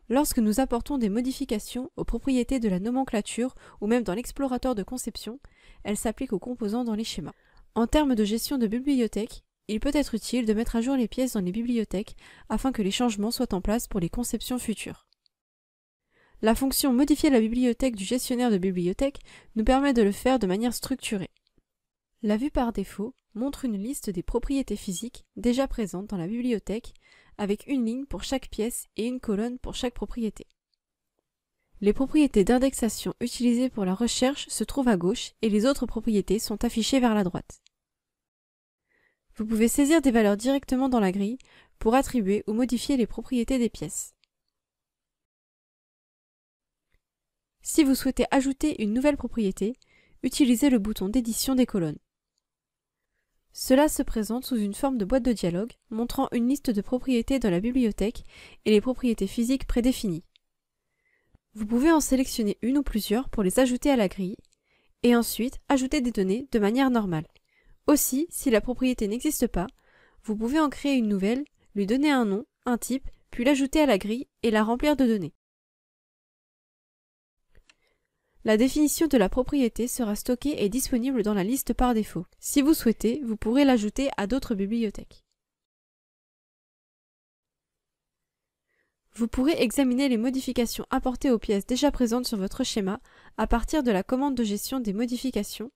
Lorsque nous apportons des modifications aux propriétés de la nomenclature ou même dans l'explorateur de conception, elles s'appliquent aux composants dans les schémas. En termes de gestion de bibliothèque, il peut être utile de mettre à jour les pièces dans les bibliothèques afin que les changements soient en place pour les conceptions futures. La fonction modifier la bibliothèque du gestionnaire de bibliothèque nous permet de le faire de manière structurée. La vue par défaut montre une liste des propriétés physiques déjà présentes dans la bibliothèque avec une ligne pour chaque pièce et une colonne pour chaque propriété. Les propriétés d'indexation utilisées pour la recherche se trouvent à gauche et les autres propriétés sont affichées vers la droite. Vous pouvez saisir des valeurs directement dans la grille pour attribuer ou modifier les propriétés des pièces. Si vous souhaitez ajouter une nouvelle propriété, utilisez le bouton d'édition des colonnes. Cela se présente sous une forme de boîte de dialogue montrant une liste de propriétés dans la bibliothèque et les propriétés physiques prédéfinies. Vous pouvez en sélectionner une ou plusieurs pour les ajouter à la grille et ensuite ajouter des données de manière normale. Aussi, si la propriété n'existe pas, vous pouvez en créer une nouvelle, lui donner un nom, un type, puis l'ajouter à la grille et la remplir de données. La définition de la propriété sera stockée et disponible dans la liste par défaut. Si vous souhaitez, vous pourrez l'ajouter à d'autres bibliothèques. Vous pourrez examiner les modifications apportées aux pièces déjà présentes sur votre schéma à partir de la commande de gestion des modifications,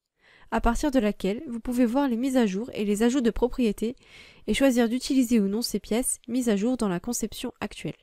à partir de laquelle vous pouvez voir les mises à jour et les ajouts de propriétés et choisir d'utiliser ou non ces pièces mises à jour dans la conception actuelle.